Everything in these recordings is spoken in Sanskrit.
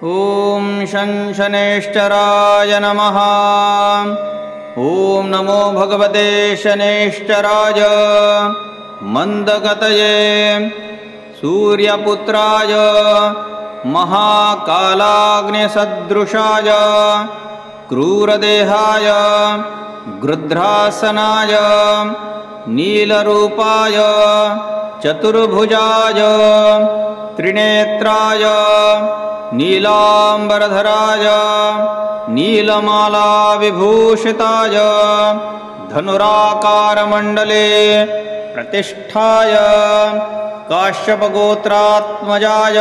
ॐ शनैश्चराय नमः। ॐ नमो भगवते शनैश्चराय मन्दगतये सूर्यपुत्राय महाकालाग्निसदृशाय क्रूरदेहाय गृध्रासनाय नीलरूपाय चतुर्भुजाय त्रिनेत्राय नीलाम्बरधराय नीलमालाविभूषिताय धनुराकारमण्डले प्रतिष्ठाय काश्यपगोत्रात्मजाय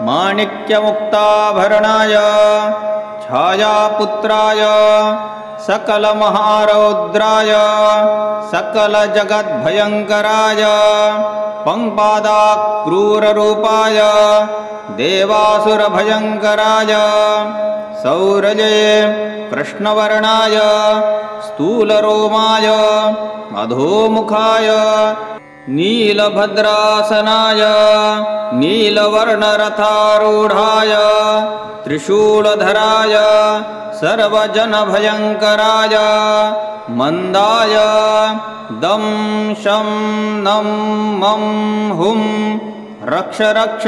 माणिक्यमुक्ताभरणाय छायापुत्राय सकलमहारौद्राय सकलजगद्भयङ्कराय पंपादाक्रूररूपाय देवासुरभयङ्कराय सौरजे कृष्णवर्णाय स्थूलरोमाय अधोमुखाय नीलभद्रासनाय नीलवर्णरथारूढाय त्रिशूलधराय सर्वजनभयङ्कराय मन्दाय दं शं नं मं हुं रक्ष रक्ष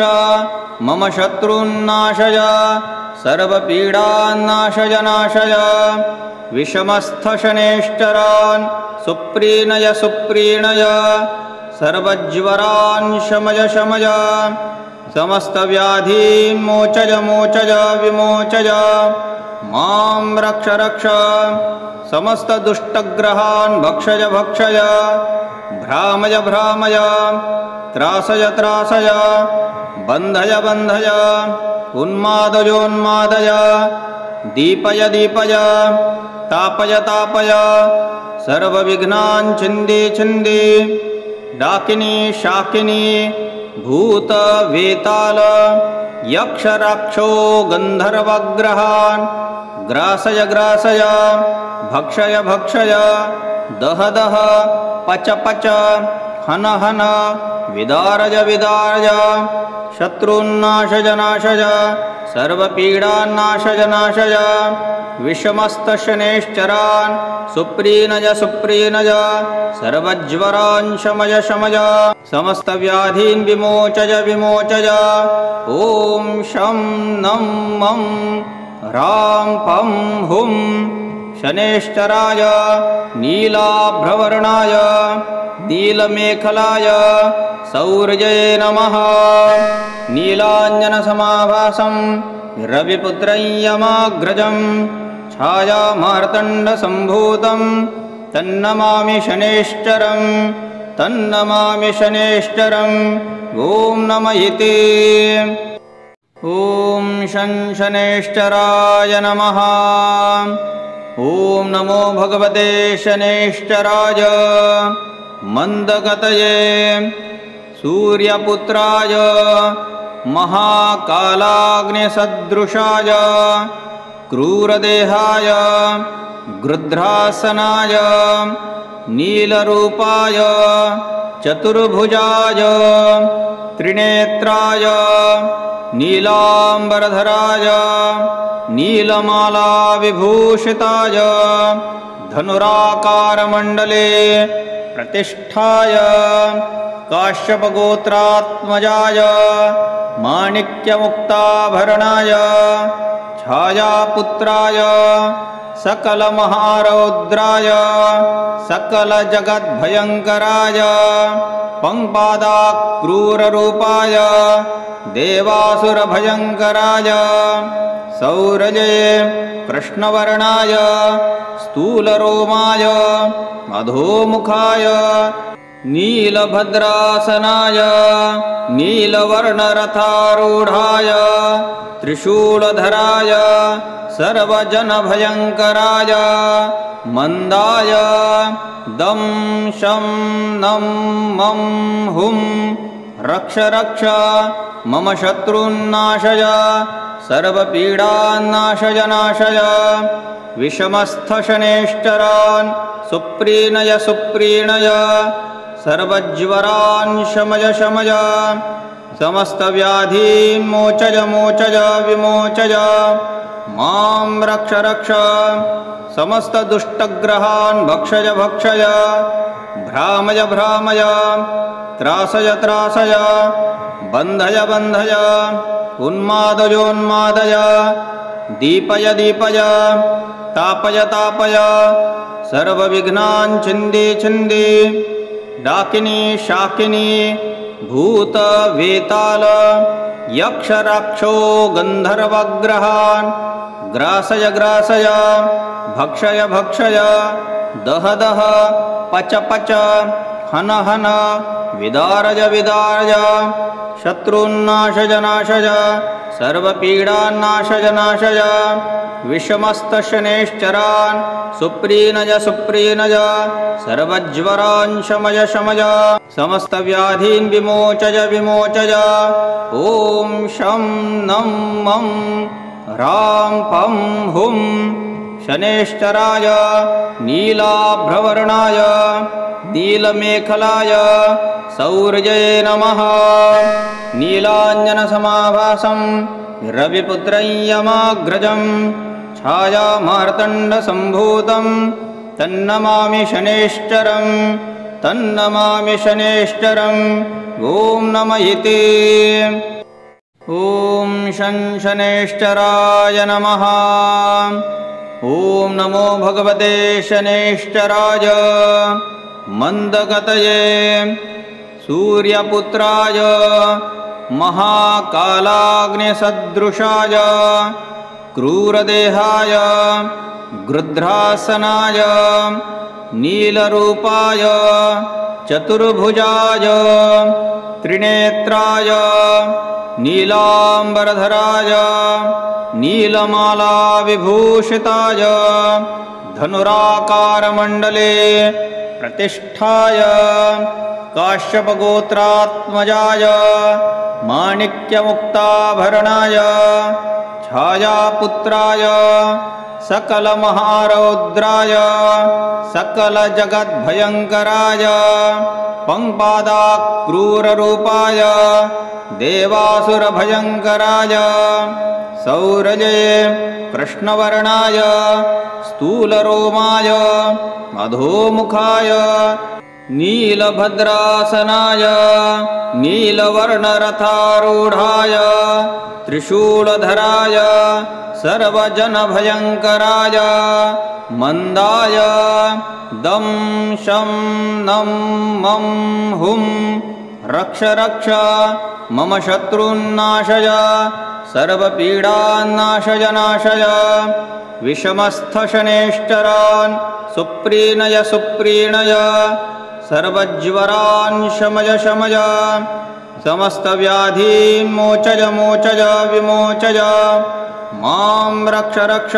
मम शत्रून्नाशय सर्वपीडान्नाशय नाशय विषमस्थशनैश्चरान् सुप्रीणय सुप्रीणय सर्वज्वरान् शमय शमय समस्तव्याधीन् मोचय मोचय विमोचय मां रक्ष रक्ष समस्तदुष्टग्रहान् भक्षय भक्षय भ्रामय भ्रामय त्रासय त्रासय बन्धय बन्धय उन्मादयोन्मादय दीपय दीपय तापय तापय सर्वविघ्नान् छिन्दी छिन्दी डाकिनी शाकिनी भूत वेताल यक्षराक्षो गन्धर्वग्रहान् ग्रासय ग्रासय भक्षय भक्षय दह दह पच पच हन हन विदारय विदारय शत्रून्नाशय नाशय सर्वपीडान्नाशय नाशय विषमस्तशनैश्चरान् सुप्रीणय सुप्रीणय सर्वज्वरान् शमय शमय समस्तव्याधीन् विमोचय विमोचय ॐ शं नं मं ह्रां पं हुं शनैश्चराय नीलाभ्रवर्णाय नीलमेखलाय सौर्यये नमः। नीलाञ्जनसमाभासं रविपुत्रं यमाग्रजं छायामार्तण्डसम्भूतं तन्नमामि शनैश्चरं तन्नमामि शनैश्चरं ॐ नमः इति। ॐ शनैश्चराय नमः। ॐ नमो भगवते शनैश्चराय मन्दगतये सूर्यपुत्राय महाकालाग्निसदृशाय क्रूरदेहाय गृध्रासनाय नीलरूपाय चतुर्भुजाय त्रिनेत्राय नीलाम्बरधराय नीलमालाविभूषिताय धनुराकारमण्डले प्रतिष्ठाय काश्यपगोत्रात्मजाय माणिक्यमुक्ताभरणाय छायापुत्राय सकलमहारौद्राय सकलजगद्भयङ्कराय पंपादाक्रूररूपाय देवासुरभयङ्कराय सौरजे कृष्णवर्णाय स्थूलरोमाय अधोमुखाय नीलभद्रासनाय नीलवर्णरथारूढाय त्रिशूलधराय सर्वजनभयङ्कराय मन्दाय दं शं नं मं हुं रक्ष रक्ष मम शत्रून्नाशय सर्वपीडान्नाशय नाशय विषमस्थशनैश्चरान् सुप्रीणय सुप्रीणय सर्वज्वरान् शमय शमय समस्तव्याधीन् मोचय मोचय विमोचय मां रक्ष रक्ष समस्तदुष्टग्रहान् भक्षय भक्षय भ्रामय भ्रामय त्रासय त्रासय बन्धय बन्धय उन्मादयोन्मादय दीपय दीपय तापय तापय सर्वविघ्नान् छिन्दी छिन्दी डाकिनी शाकिनी भूत वेताल यक्ष राक्षो गन्धर्वग्रहान् ग्रासय ग्रासय भक्षय भक्षय दह दह पच पच हन हन विदारय विदारय शत्रून्नाशय नाशय सर्वपीडान्नाशय नाशय विषमस्तशनैश्चरान् सुप्रीणय सुप्रीणय सर्वज्वरान् शमय शमय समस्तव्याधीन् विमोचय विमोचय ॐ शं नं मं ह्रां पं हुं शनैश्चराय नीलाभ्रवर्णाय नीलमेखलाय सौर्ये नमः नीलाञ्जनसमाभासं रविपुत्रं यमाग्रजं छायामार्तण्डसम्भूतं तन्नमामि शनैश्चरं तन्नमामि शनैश्चरम् ॐ नम इति ॐ शं शनैश्चराय नमः ॐ नमो भगवते शनैश्चराय मन्दगतये सूर्यपुत्राय महाकालाग्निसदृशाय क्रूरदेहाय गृध्रासनाय नीलरूपाय चतुर्भुजाय त्रिनेत्राय नीलाम्बरधराय नीलमालाविभूषिताय धनुराकारमण्डले प्रतिष्ठाय काश्यपगोत्रात्मजाय माणिक्यमुक्ताभरणाय छायापुत्राय सकलमहारौद्राय सकलजगद्भयङ्कराय पंपादाक्रूररूपाय देवासुरभयङ्कराय सौरजे कृष्णवर्णाय स्थूलरोमाय अधोमुखाय नीलभद्रासनाय नीलवर्णरथारूढाय त्रिशूलधराय सर्वजनभयङ्कराय मन्दाय दं शं नं मं हुं रक्ष रक्ष मम शत्रून्नाशय सर्वपीडान्नाशय नाशय विषमस्थशनैश्चरान् सुप्रीणय सुप्रीणय सर्वज्वरान् शमय शमय समस्तव्याधीन् मोचय मोचय विमोचय मां रक्ष रक्ष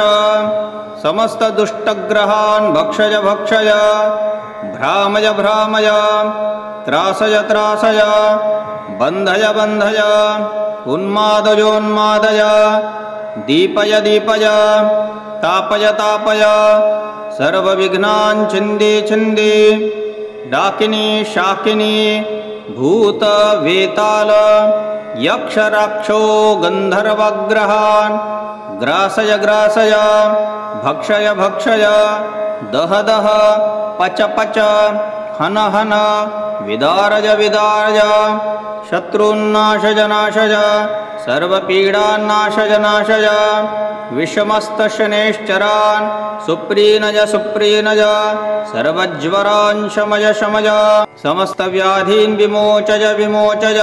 समस्तदुष्टग्रहान् भक्षय भक्षय भ्रामय भ्रामय त्रासय त्रासय बन्धय बन्धय उन्मादयोन्मादय दीपय दीपय तापय तापय सर्वविघ्नान् छिन्दी छिन्दी डाकिनी शाकिनी भूत वेताल यक्ष राक्षो गन्धर्वग्रहान् ग्रासय ग्रासय भक्षय भक्षय दह दह पच पच हन हन विदारय विदारय शत्रून्नाशय नाशय सर्वपीडान्नाशय नाशय विषमस्तशनैश्चरान् सुप्रीणय सुप्रीणय सर्वज्वरान् शमय शमय समस्तव्याधीन् विमोचय विमोचय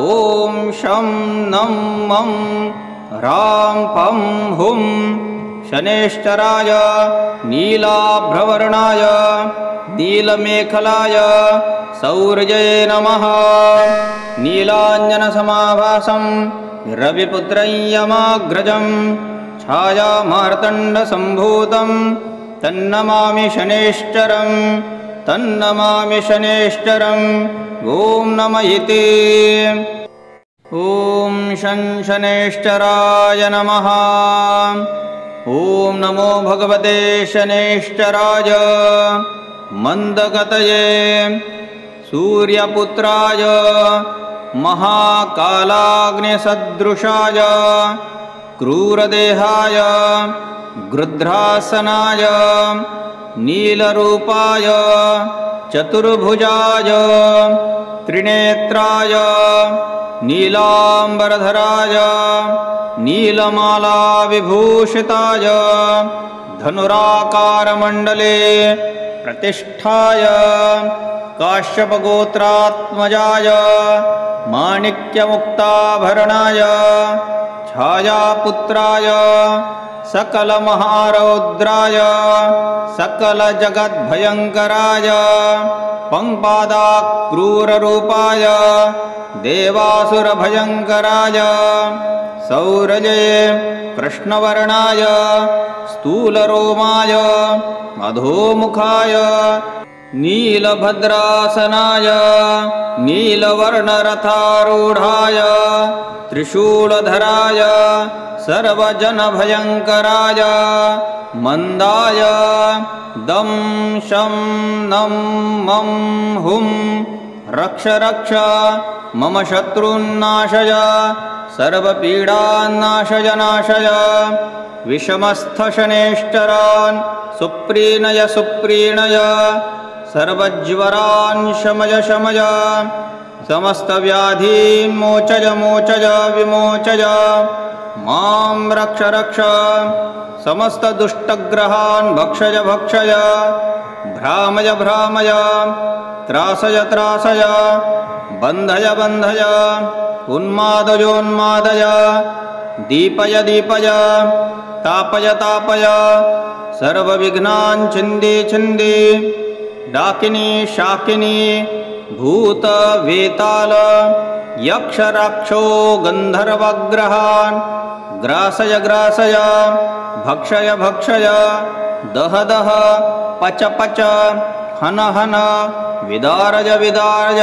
ॐ शं नं मं ह्रां पं हुं शनैश्चराय नीलाभ्रवर्णाय नीलमेखलाय सौर्ये नमः नीलाञ्जनसमाभासं रविपुत्रं यमाग्रजं छायामार्तण्डसम्भूतं तन्नमामि शनैश्चरं तन्नमामि शनैश्चरम् ॐ नम इति ॐ शं शनैश्चराय नमः ॐ नमो भगवते शनैश्चराय मन्दगतये सूर्यपुत्राय महाकालाग्निसदृशाय क्रूरदेहाय गृध्रासनाय नीलरूपाय चतुर्भुजाय त्रिनेत्राय नीलाम्बरधराय नीलमालाविभूषिताय धनुराकारमण्डले प्रतिष्ठाय काश्यपगोत्रात्मजाय माणिक्यमुक्ताभरणाय छायापुत्राय सकलमहारौद्राय सकलजगद्भयङ्कराय पंपादाक्रूररूपाय देवासुरभयङ्कराय सौरजे कृष्णवर्णाय स्थूलरोमाय अधोमुखाय नीलभद्रासनाय नीलवर्णरथारूढाय त्रिशूलधराय सर्वजनभयङ्कराय मन्दाय दं शं नं मं हुं रक्ष रक्ष मम शत्रून्नाशय सर्वपीडान्नाशय नाशय विषमस्थशनेश्चरान् सुप्रीणय सुप्रीणय सर्वज्वरान् शमय शमय समस्तव्याधीन् मोचय मोचय विमोचय मां रक्ष रक्ष समस्तदुष्टग्रहान् भक्षय भक्षय भ्रामय भ्रामय त्रासय त्रासय बन्धय बन्धय उन्मादयोन्मादय दीपय दीपय तापय तापय सर्वविघ्नान् छिन्दी छिन्दी डाकिनी शाकिनी भूत वेताल यक्षराक्षो गन्धर्वग्रहान् ग्रासय ग्रासय भक्षय भक्षय दह दह पच पच हन हन विदारय विदारय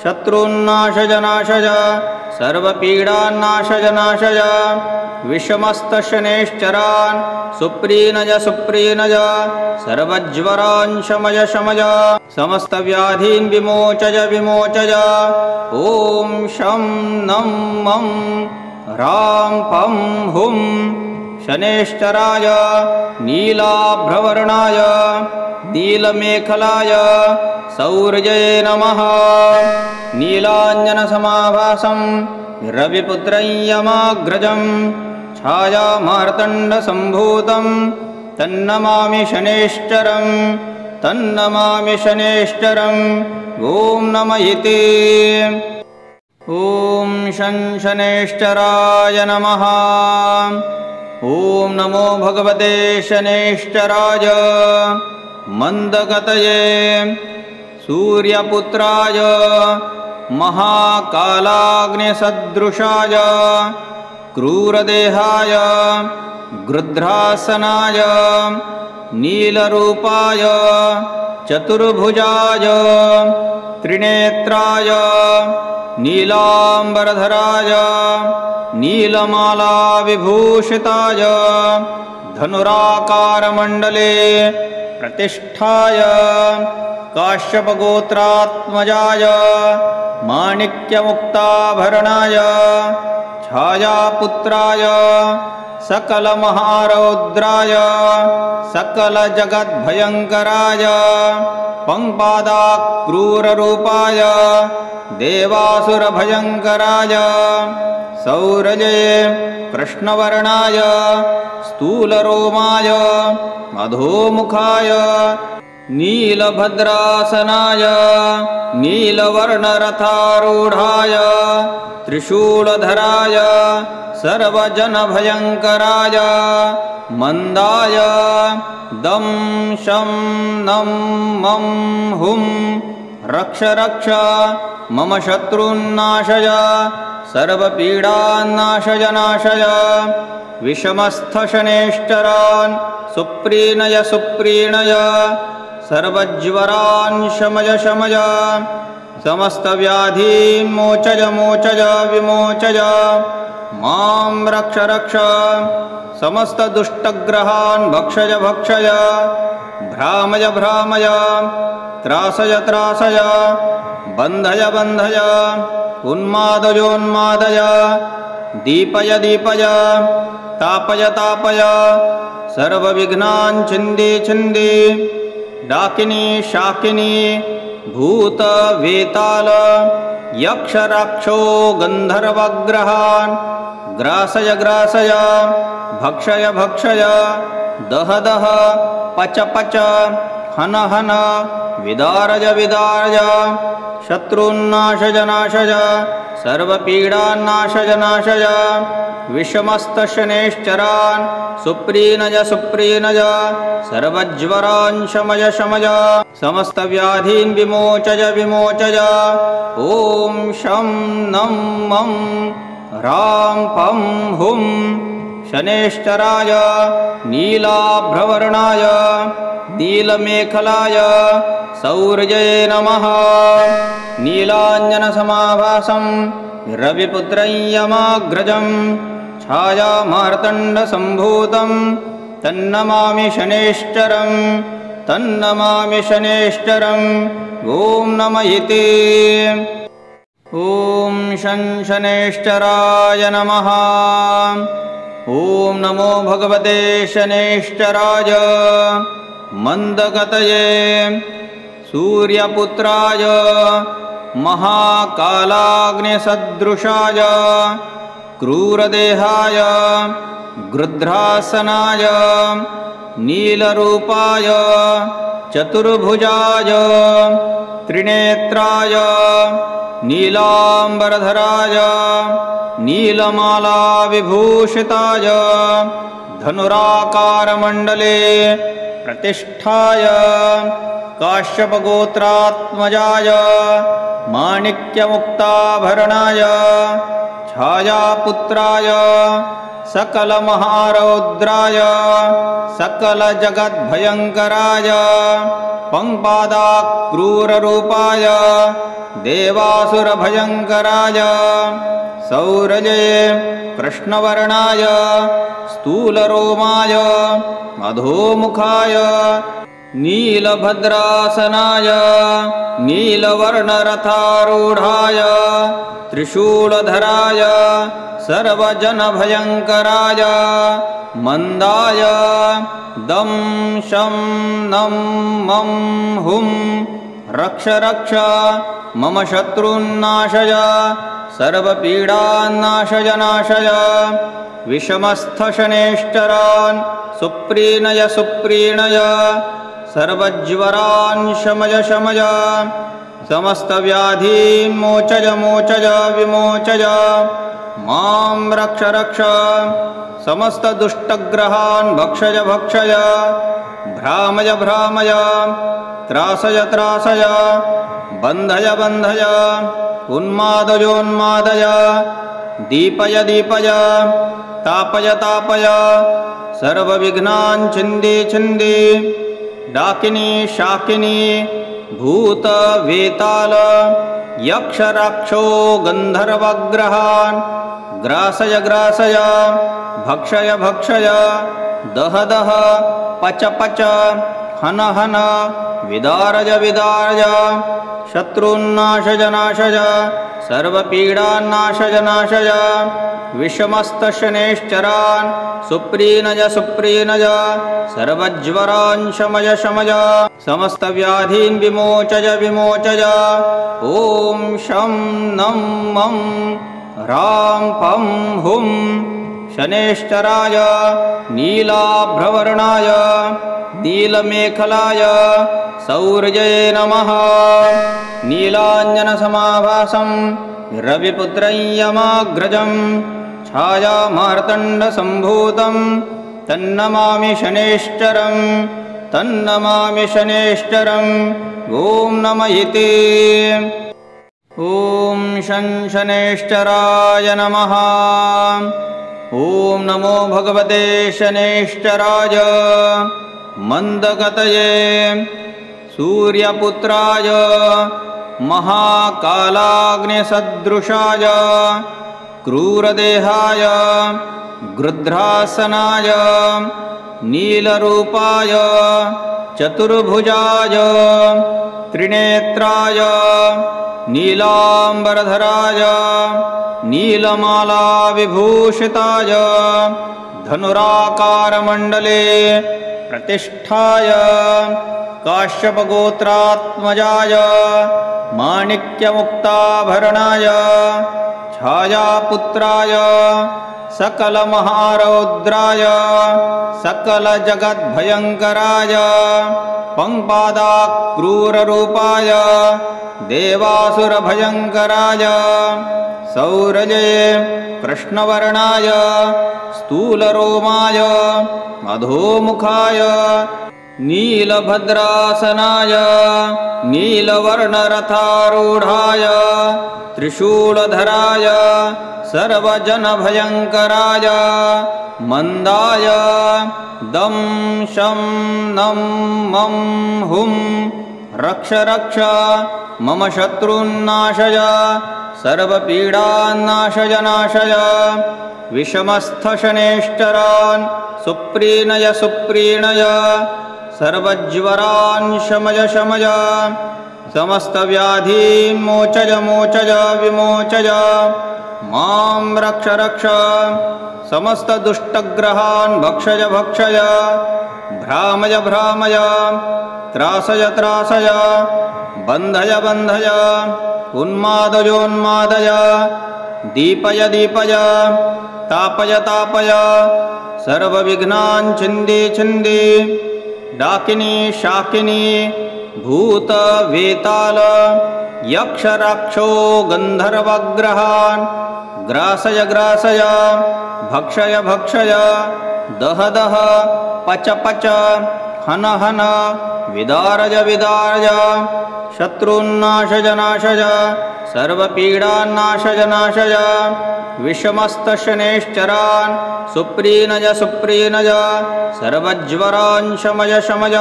शत्रून्नाशय नाशय सर्वपीडान्नाशय नाशय विषमस्तशनेश्चरान् सुप्रीणय सुप्रीणय सर्वज्वरान् शमय शमय समस्तव्याधीन् विमोचय विमोचय ॐ शं नं मं ह्रां पं हुं शनेश्चराय नीलाभ्रवर्णाय नीलमेखलाय सौर्ये नमः नीलाञ्जनसमाभासं रविपुत्रं यमाग्रजं छायामार्तण्डसम्भूतं तन्नमामि शनेश्चरं तन्नमामि शनेश्चरं ॐ नम इति। ॐ शं शनेश्चराय नमः। ॐ नमो भगवते शनेश्चराय मन्दगतये सूर्यपुत्राय महाकालाग्निसदृशाय क्रूरदेहाय गृध्रासनाय नीलरूपाय चतुर्भुजाय त्रिनेत्राय नीलाम्बरधराय नीलमालाविभूषिताय धनुराकारमण्डले प्रतिष्ठाय काश्यपगोत्रात्मजाय माणिक्यमुक्ताभरणाय छायापुत्राय सकलमहारौद्राय सकलजगद्भयङ्कराय पंपादाक्रूररूपाय देवासुरभयङ्कराय सौरजे कृष्णवर्णाय स्थूलरोमाय अधोमुखाय नीलभद्रासनाय नीलवर्णरथारूढाय त्रिशूलधराय सर्वजनभयङ्कराय मन्दाय दं शं नं मं हुं रक्ष रक्ष मम शत्रून्नाशय सर्वपीडान्नाशय नाशय विषमस्थशनेश्चरान् सुप्रीणय सुप्रीणय सर्वज्वरान् शमय शमय समस्तव्याधीन् मोचय मोचय विमोचय मां रक्ष रक्ष समस्तदुष्टग्रहान् भक्षय भक्षय भ्रामय भ्रामय त्रासय त्रासय बन्धय बन्धय उन्मादयोन्मादय दीपय दीपय तापय तापय सर्वविघ्नान् छिन्दी छिन्दी डाकिनी शाकिनी भूत वेताल यक्ष राक्षो गन्धर्वग्रहान् ग्रासय ग्रासय भक्षय भक्षय दह दह पच पच हन हन विदारय विदारय शत्रून्नाशय नाशय सर्वपीडान्नाशय नाशय विषमस्तशनैश्चरान् सुप्रीणय सुप्रीणय सर्वज्वरान् शमय शमय समस्तव्याधीन् विमोचय विमोचय ॐ शं नं मं ह्रां पं हुं शनैश्चराय नीलाभ्रवर्णाय नीलमेखलाय सौर्यये नमः। नीलाञ्जनसमाभासं रविपुत्रं यमाग्रजं छायामार्तण्डसम्भूतं तन्नमामि शनैश्चरं तन्नमामि शनैश्चरं ॐ नमः इति। ॐ शं शनैश्चराय नमः। ॐ नमो भगवते शनैश्चराय मन्दगतये सूर्यपुत्राय महाकालाग्निसदृशाय क्रूरदेहाय गृध्रासनाय नीलरूपाय चतुर्भुजाय त्रिनेत्राय नीलाम्बरधराय नीलमालाविभूषिताय धनुराकारमण्डले प्रतिष्ठाय काश्यपगोत्रात्मजाय माणिक्यमुक्ताभरणाय छायापुत्राय सकलमहारौद्राय सकलजगद्भयङ्कराय पंपादाक्रूररूपाय देवासुरभयङ्कराय सौरजे कृष्णवर्णाय स्थूलरोमाय अधोमुखाय नीलभद्रासनाय नीलवर्णरथारूढाय त्रिशूलधराय सर्वजनभयङ्कराय मन्दाय दं शं नं मं हुं रक्ष रक्ष मम शत्रून्नाशय सर्वपीडान्नाशय नाशय विषमस्थशनैश्चरान् सुप्रीणय सुप्रीणय सर्वज्वरान् शमय शमय समस्तव्याधीन् मोचय मोचय विमोचय मां रक्ष रक्ष समस्तदुष्टग्रहान् भक्षय भक्षय भ्रामय भ्रामय त्रासय त्रासय बन्धय बन्धय उन्मादयोन्मादय दीपय दीपय तापय तापय सर्वविघ्नान् छिन्दी छिन्दी डाकिनी शाकिनी भूत वेताल यक्ष राक्षो गन्धर्वग्रहान् ग्रासय ग्रासय भक्षय भक्षय दह दह पच पच हन हन विदारय विदारय शत्रून्नाशय नाशय सर्वपीडान्नाशय नाशय विषमस्तशनैश्चरान् सुप्रीणय सुप्रीणय सर्वज्वरान् शमय शमय समस्तव्याधीन् विमोचय विमोचय ॐ शं नं मं ह्रां पं हुं शनैश्चराय नीलाभ्रवर्णाय नीलमेखलाय सौर्यये नमः। नीलाञ्जनसमाभासं रविपुत्रं यमाग्रजं छायामार्तण्डसम्भूतं तन्नमामि शनैश्चरं तन्नमामि शनैश्चरं ॐ नमः इति। ॐ शं शनैश्चराय नमः। ॐ नमो भगवते शनैश्चराय मन्दगतये सूर्यपुत्राय महाकालाग्निसदृशाय क्रूरदेहाय गृध्रासनाय नीलरूपाय चतुर्भुजाय त्रिनेत्राय नीलाम्बरधराय नीलमालाविभूषिताय धनुराकारमण्डले प्रतिष्ठाय काश्यपगोत्रात्मजाय माणिक्यमुक्ताभरणाय छायापुत्राय सकलमहारौद्राय सकलजगद्भयङ्कराय पंपादाक्रूररूपाय देवासुरभयङ्कराय सौरजे कृष्णवर्णाय स्थूलरोमाय अधोमुखाय नीलभद्रासनाय नीलवर्णरथारूढाय त्रिशूलधराय सर्वजनभयङ्कराय मन्दाय दं शं नं मं हुं रक्ष रक्ष मम शत्रून्नाशय सर्वपीडान्नाशय नाशय विषमस्थशनेश्चरान् सुप्रीणय सुप्रीणय सर्वज्वरान् शमय शमय समस्तव्याधीन् मोचय मोचय विमोचय मां रक्ष रक्ष समस्तदुष्टग्रहान् भक्षय भक्षय भ्रामय भ्रामय त्रासय त्रासय बन्धय बन्धय उन्मादयोन्मादय दीपय दीपय तापय तापय सर्वविघ्नान् छिन्दी छिन्दी डाकिनी शाकिनी भूत वेताल यक्षराक्षो गन्धर्वग्रहान् ग्रासय ग्रासय भक्षय भक्षय दह दह पच पच हन हन विदारय विदारय शत्रून्नाशय नाशय सर्वपीडान्नाशय नाशय विषमस्तशनेश्चरान् सुप्रीणय सुप्रीणय सर्वज्वरान् शमय शमय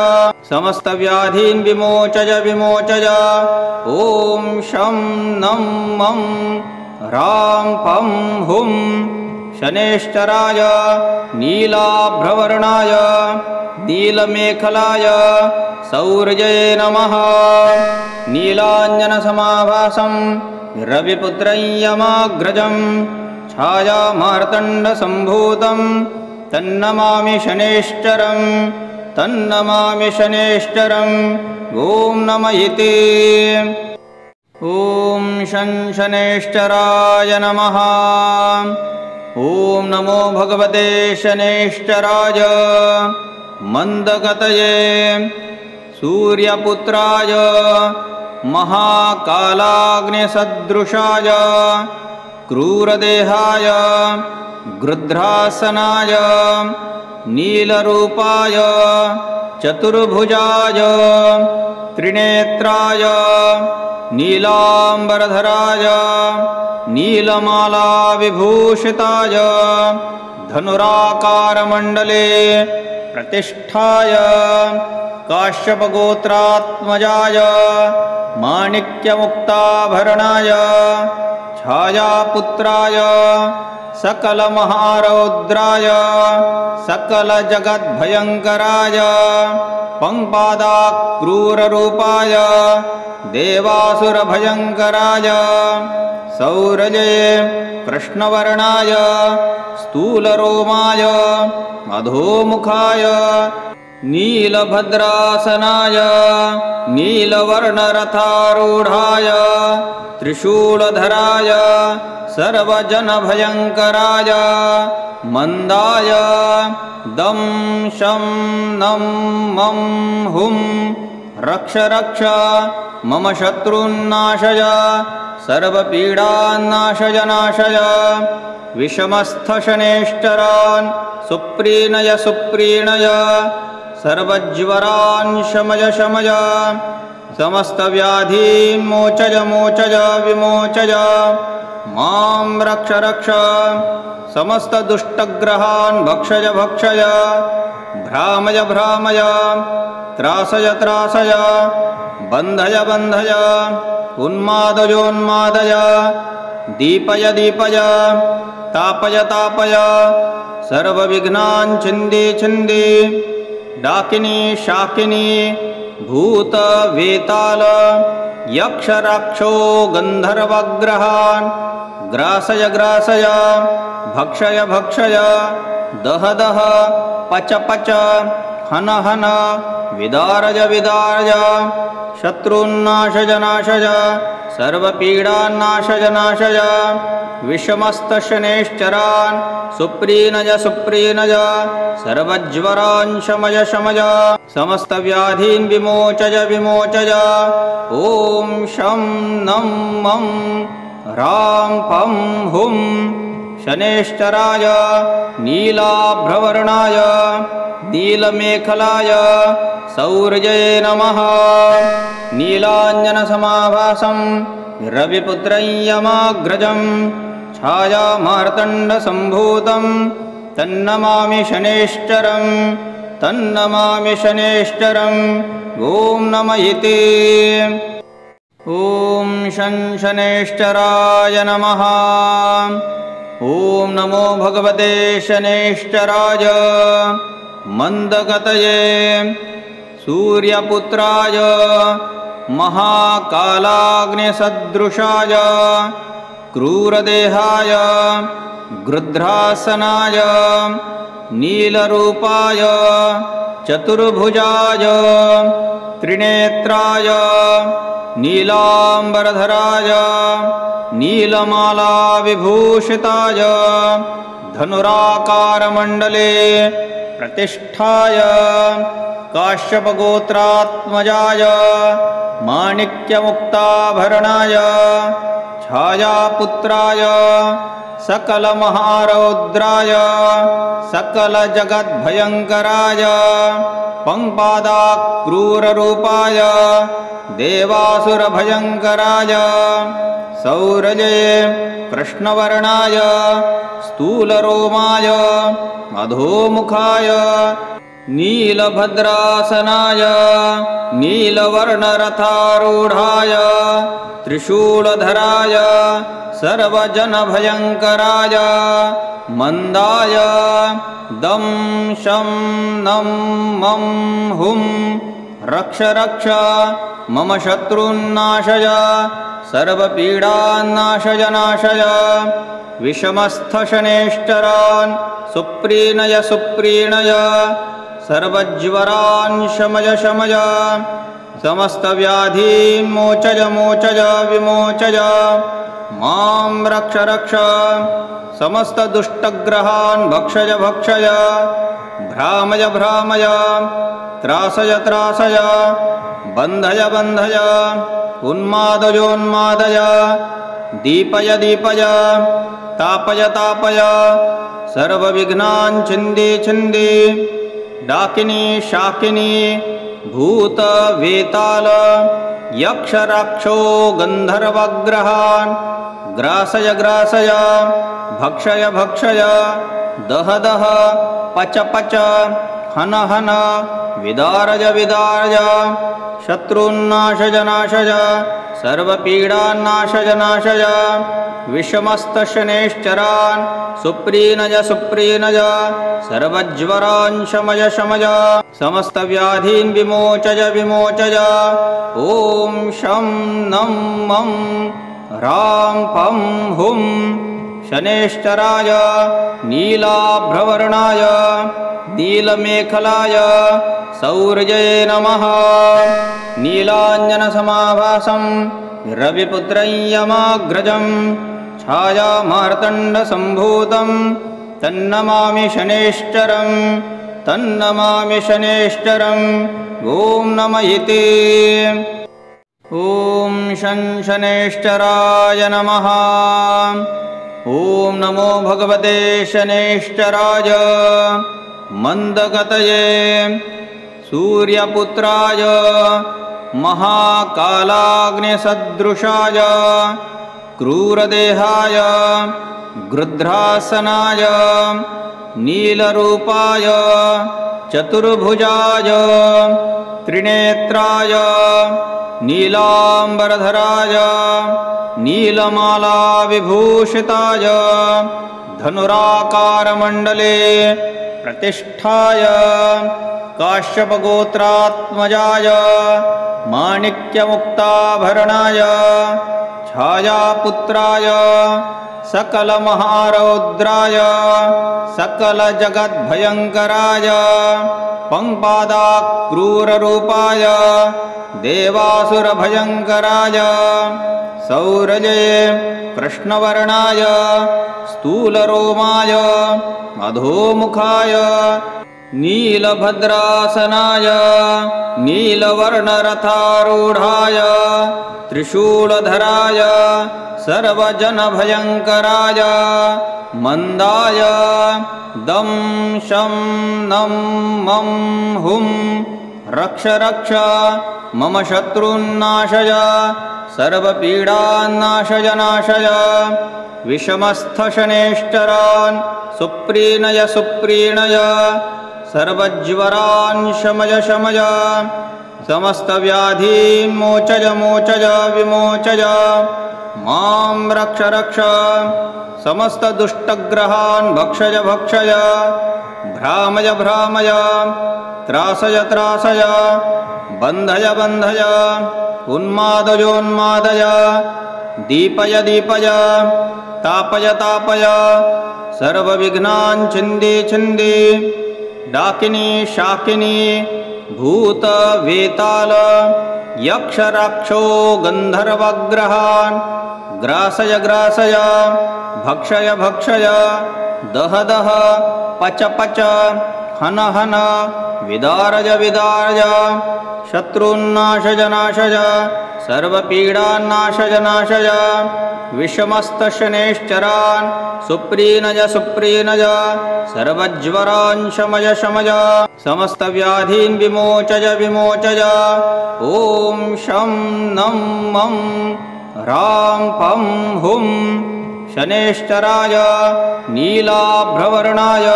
समस्तव्याधीन् विमोचय विमोचय ॐ शं नं मं ह्रां पं हुं शनेश्चराय नीलाभ्रवर्णाय नीलमेखलाय सौर्यये नमः नीलाञ्जनसमाभासं रविपुत्रं यमाग्रजं छायामार्तण्डसम्भूतं तन्नमामि शनेश्चरं तन्नमामि शनेश्चरं ॐ नमः इति ॐ शं शनेश्चराय नमः ॐ नमो भगवते शनेश्चराय मन्दगतये सूर्यपुत्राय महाकालाग्निसदृशाय क्रूरदेहाय गृध्रासनाय नीलरूपाय चतुर्भुजाय त्रिनेत्राय नीलाम्बरधराय नीलमालाविभूषिताय धनुराकारमण्डले प्रतिष्ठाय काश्यपगोत्रात्मजाय माणिक्यमुक्ताभरणाय छायापुत्राय सकलमहारौद्राय सकलजगद्भयङ्कराय पंपादाक्रूररूपाय देवासुरभयङ्कराय सौरजे कृष्णवर्णाय स्थूलरोमाय अधोमुखाय नीलभद्रासनाय नीलवर्णरथारूढाय त्रिशूलधराय सर्वजनभयङ्कराय मन्दाय दं शं नं मं हुं रक्ष रक्ष मम शत्रून्नाशय सर्वपीडान्नाशय नाशय विषमस्थशनेश्चरान् सुप्रीणय सुप्रीणय सर्वज्वरान् शमय शमय समस्तव्याधीन् मोचय मोचय विमोचय मां रक्ष रक्ष समस्तदुष्टग्रहान् भक्षय भक्षय भ्रामय भ्रामय त्रासय त्रासय बन्धय बन्धय उन्मादयोन्मादय दीपय दीपय तापय तापय सर्वविघ्नान् छिन्दी छिन्दी डाकिनी शाकिनी भूतवेताल यक्षराक्षो गन्धर्वग्रहान् ग्रासय ग्रासय भक्षय भक्षय दह दह पच पच हन हन विदारय विदारय शत्रुन्नाशय नाशय सर्वपीडान्नाशय नाशय विषमस्तशनैश्चरान् सुप्रीणय सुप्रीणय सर्वज्वरान् शमय शमय समस्तव्याधीन् विमोचय विमोचय। ॐ शं नं मं ह्रां पं हुं शनैश्चराय नीलाभ्रवर्णाय नीलमेखलाय सौर्यये नमः। नीलाञ्जनसमाभासं रविपुत्रं यमाग्रजं छायामार्तण्डसम्भूतं तन्नमामि शनैश्चरं तन्नमामि शनैश्चरम्। ॐ नम इति। ॐ शं शनैश्चराय नमः। ॐ नमो भगवते शनैश्चराय मन्दगतये सूर्यपुत्राय महाकालाग्निसदृशाय क्रूरदेहाय गृध्रासनाय नीलरूपाय चतुर्भुजाय त्रिनेत्राय नीलाम्बरधराय नीलमालाविभूषिताय धनुराकारमण्डले प्रतिष्ठाय काश्यपगोत्रात्मजाय माणिक्यमुक्ताभरणाय छायापुत्राय सकलमहारौद्राय सकलजगद्भयङ्कराय पंपादाक्रूररूपाय देवासुरभयङ्कराय सौरजे कृष्णवर्णाय स्थूलरोमाय अधोमुखाय नीलभद्रासनाय नीलवर्णरथारूढाय त्रिशूलधराय सर्वजनभयङ्कराय मन्दाय दं शं नं मं हुं रक्ष रक्ष मम शत्रुन्नाशय सर्वपीडान्नाशय नाशय विषमस्थशनैश्चरान् सुप्रीणय सुप्रीणय सर्वज्वरान् शमय शमय समस्तव्याधीन् मोचय मोचय विमोचय मां रक्ष रक्ष समस्तदुष्टग्रहान् भक्षय भक्षय भ्रामय भ्रामय त्रासय त्रासय बन्धय बन्धय उन्मादयोन्मादय दीपय दीपय तापय तापय सर्वविघ्नान् छिन्दि छिन्दि डाकिनी शाकिनी भूत वेताल यक्षराक्षो गन्धर्वग्रहान् ग्रासय ग्रासय भक्षय भक्षय दह दह पच पच हन हन विदारय विदारय शत्रुन्नाशय नाशय सर्वपीडान्नाशय नाशय विषमस्तशनैश्चरान् सुप्रीणय सुप्रीणय सर्वज्वरान् शमय शमय समस्तव्याधीन् विमोचय विमोचय। ॐ शं नं मं ह्रां पं हुं शनैश्चराय नीलाभ्रवर्णाय नीलमेखलाय सौर्यये नमः। नीलाञ्जनसमाभासं रविपुत्रं यमाग्रजं छायामार्तण्डसम्भूतं तन्नमामि शनैश्चरं तन्नमामि शनैश्चरम्। ॐ नम इति। ॐ शं शनैश्चराय नमः। ॐ नमो भगवते शनैश्चराय मन्दगतये सूर्यपुत्राय महाकालाग्निसदृशाय क्रूरदेहाय गृध्रासनाय नीलरूपाय चतुर्भुजाय त्रिनेत्राय नीलाम्बरधराय नीलमालाविभूषिताय धनुराकारमण्डले प्रतिष्ठाय काश्यपगोत्रात्मजाय माणिक्यमुक्ताभरणाय छायापुत्राय सकलमहारौद्राय सकलजगद्भयङ्कराय पंपादाक्रूररूपाय देवासुरभयङ्कराय सौरजे कृष्णवर्णाय स्थूलरोमाय अधोमुखाय नीलभद्रासनाय नीलवर्णरथारूढाय त्रिशूलधराय सर्वजनभयङ्कराय मन्दाय दं शं नं मं हुं रक्ष रक्ष मम शत्रून्नाशय सर्वपीडान्नाशय नाशय विषमस्थशनेश्चरान् सुप्रीणय सुप्रीणय सर्वज्वरान् शमय शमय समस्तव्याधीन् मोचय मोचय विमोचय मां रक्ष रक्ष समस्तदुष्टग्रहान् भक्षय भक्षय भ्रामय भ्रामय त्रासय त्रासय बन्धय बन्धय उन्मादयोन्मादय दीपय दीपय तापय तापय सर्वविघ्नान् छिन्दी छिन्दी डाकिनी शाकिनी भूत वेताल यक्षराक्षो गन्धर्वग्रहान् ग्रासय ग्रासय भक्षय भक्षय दह दह पच पच हन हन विदारय विदारय शत्रून्नाशय नाशय सर्वपीडान्नाशय नाशय विषमस्तशनेश्चरान् सुप्रीणय सुप्रीणय सर्वज्वरान् शमय शमय समस्तव्याधीन् विमोचय विमोचय ॐ शं नं मं ह्रां पं हुं शनेश्चराय नीलाभ्रवर्णाय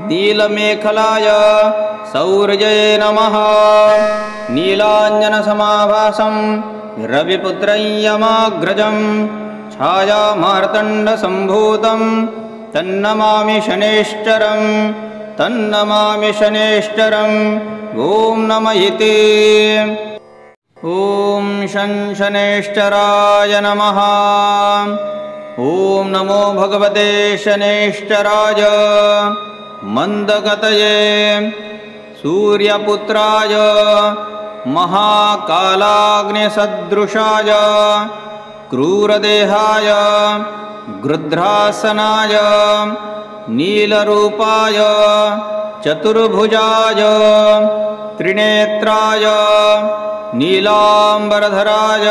नीलमेखलाय सौर्यये नमः नीलाञ्जनसमाभासं रविपुत्रं यमाग्रजं छायामार्तण्डसम्भूतं तन्नमामि शनेश्चरं तन्नमामि शनेश्चरम् ॐ नम इति ॐ शं शनेश्चराय नमः ॐ नमो भगवते शनेश्चराय मन्दगतये सूर्यपुत्राय महाकालाग्निसदृशाय क्रूरदेहाय गृध्रासनाय नीलरूपाय चतुर्भुजाय त्रिनेत्राय नीलाम्बरधराय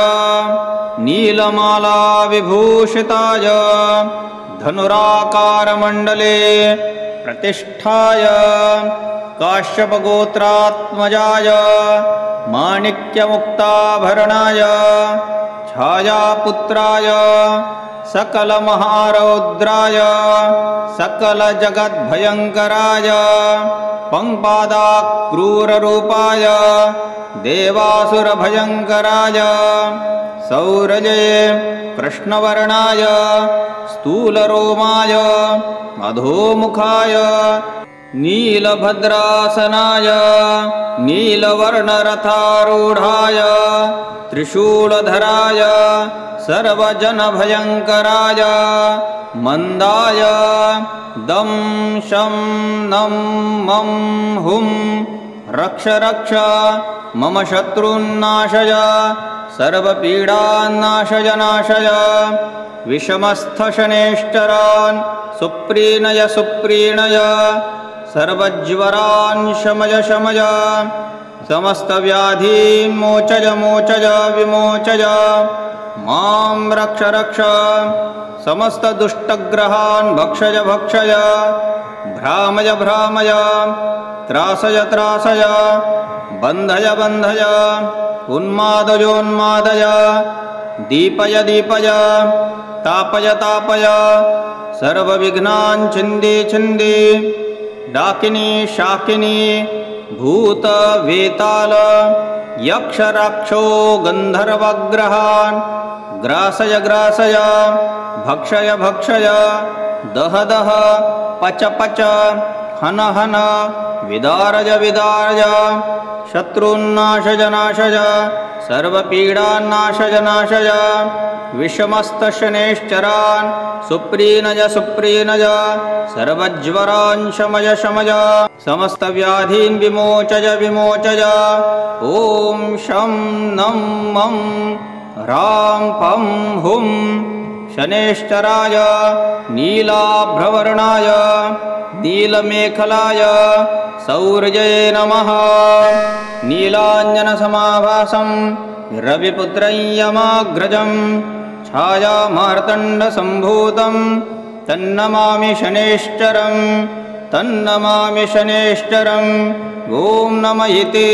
नीलमालाविभूषिताय धनुराकारमण्डले प्रतिष्ठाय काश्यपगोत्रात्मजाय माणिक्यमुक्ताभरणाय छायापुत्राय सकलमहारौद्राय सकलजगद्भयङ्कराय पंपादाक्रूररूपाय देवासुरभयङ्कराय सौरजे कृष्णवर्णाय स्थूलरोमाय अधोमुखाय नीलभद्रासनाय नीलवर्णरथारूढाय त्रिशूलधराय सर्वजनभयङ्कराय मन्दाय दं शं नं मं हुं रक्ष रक्ष मम शत्रून्नाशय सर्वपीडान्नाशय नाशय विषमस्थशनेश्चरान् सुप्रीणय सुप्रीणय सर्वज्वरान् शमय शमय समस्तव्याधीन् मोचय मोचय विमोचय मां रक्ष रक्ष समस्तदुष्टग्रहान् भक्षय भक्षय भ्रामय भ्रामय त्रासय त्रासय बन्धय बन्धय उन्मादयोन्मादय दीपय दीपय तापय तापय सर्वविघ्नान् छिन्दी छिन्दी डाकिनी शाकिनी भूत वेताल यक्षराक्षो गन्धर्वग्रहान् ग्रासय ग्रासय भक्षय भक्षय दह दह पच पच हन हन विदारज विदारज शत्रुन्नाशज नाशज सर्वपीडान्नाशज नाशज विषमस्तशनेश्चरान् सुप्रीनज सुप्रीनज सर्वज्वरान् शमज शमज समस्तव्याधीन् विमोचज विमोचज ॐ शं नं मं ह्रां पं हुं शनेश्चराय नीलाभ्रवर्णाय नीलमेखलाय सौर्यये नमः। नीलाञ्जनसमाभासं रविपुत्रं यमाग्रजं छायामार्तण्डसम्भूतं तन्नमामि शनेश्चरं तन्नमामि शनेश्चरं ॐ नमः इति।